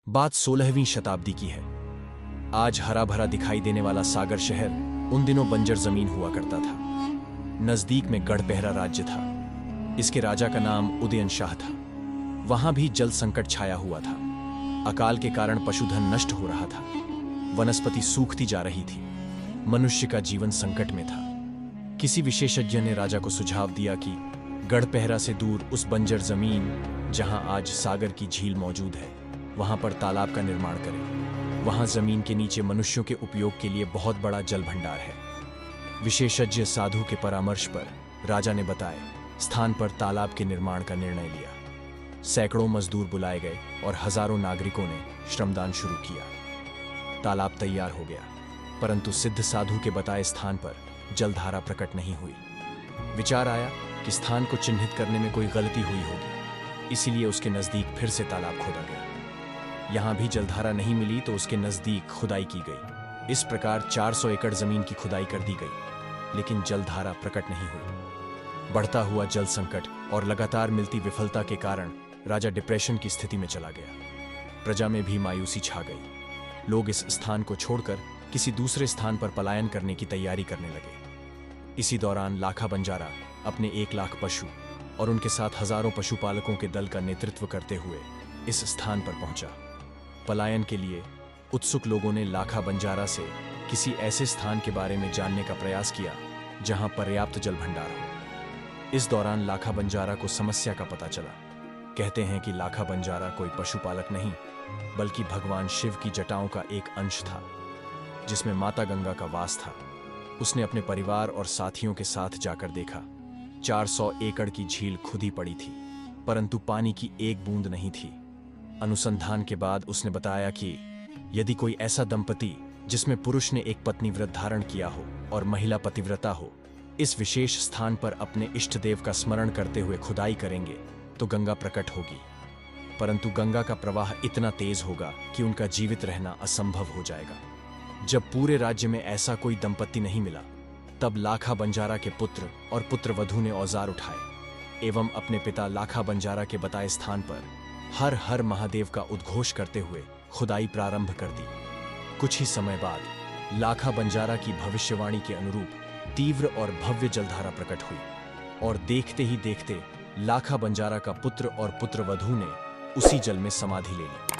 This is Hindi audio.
बात 16वीं शताब्दी की है। आज हरा भरा दिखाई देने वाला सागर शहर उन दिनों बंजर जमीन हुआ करता था। नजदीक में गढ़पहरा राज्य था। इसके राजा का नाम उदयन शाह था। वहां भी जल संकट छाया हुआ था। अकाल के कारण पशुधन नष्ट हो रहा था। वनस्पति सूखती जा रही थी। मनुष्य का जीवन संकट में था। किसी विशेषज्ञ ने राजा को सुझाव दिया कि गढ़पहरा से दूर उस बंजर जमीन जहां आज सागर की झील मौजूद है, वहां पर तालाब का निर्माण करें। वहां जमीन के नीचे मनुष्यों के उपयोग के लिए बहुत बड़ा जल भंडार है। विशेषज्ञ साधु के परामर्श पर राजा ने बताए स्थान पर तालाब के निर्माण का निर्णय लिया। सैकड़ों मजदूर बुलाए गए और हजारों नागरिकों ने श्रमदान शुरू किया। तालाब तैयार हो गया, परंतु सिद्ध साधु के बताए स्थान पर जलधारा प्रकट नहीं हुई। विचार आया कि स्थान को चिन्हित करने में कोई गलती हुई होगी, इसीलिए उसके नजदीक फिर से तालाब खोदा गया। यहां भी जलधारा नहीं मिली तो उसके नजदीक खुदाई की गई। इस प्रकार 400 एकड़ जमीन की खुदाई कर दी गई, लेकिन जलधारा प्रकट नहीं हुई। बढ़ता हुआ जल संकट और लगातार मिलती विफलता के कारण राजा डिप्रेशन की स्थिति में चला गया। प्रजा में भी मायूसी छा गई। लोग इस स्थान को छोड़कर किसी दूसरे स्थान पर पलायन करने की तैयारी करने लगे। इसी दौरान लाखा बंजारा अपने 1 लाख पशु और उनके साथ हजारों पशुपालकों के दल का नेतृत्व करते हुए इस स्थान पर पहुंचा। पलायन के लिए उत्सुक लोगों ने लाखा बंजारा से किसी ऐसे स्थान के बारे में जानने का प्रयास किया जहां पर्याप्त जल भंडार हो। इस दौरान लाखा बंजारा को समस्या का पता चला। कहते हैं कि लाखा बंजारा कोई पशुपालक नहीं, बल्कि भगवान शिव की जटाओं का एक अंश था, जिसमें माता गंगा का वास था। उसने अपने परिवार और साथियों के साथ जाकर देखा। 400 एकड़ की झील खुदी पड़ी थी, परंतु पानी की एक बूंद नहीं थी। अनुसंधान के बाद उसने बताया कि यदि कोई ऐसा दंपति जिसमें पुरुष ने एक पत्नी व्रत धारण किया हो और महिला पतिव्रता हो, इस विशेष स्थान पर अपने इष्ट देव का स्मरण करते हुए खुदाई करेंगे तो गंगा प्रकट होगी, परंतु गंगा का प्रवाह इतना तेज होगा कि उनका जीवित रहना असंभव हो जाएगा। जब पूरे राज्य में ऐसा कोई दंपति नहीं मिला, तब लाखा बंजारा के पुत्र और पुत्रवधू ने औजार उठाए एवं अपने पिता लाखा बंजारा के बताए स्थान पर हर हर महादेव का उद्घोष करते हुए खुदाई प्रारंभ कर दी। कुछ ही समय बाद लाखा बंजारा की भविष्यवाणी के अनुरूप तीव्र और भव्य जलधारा प्रकट हुई और देखते ही देखते लाखा बंजारा का पुत्र और पुत्रवधू ने उसी जल में समाधि ले ली।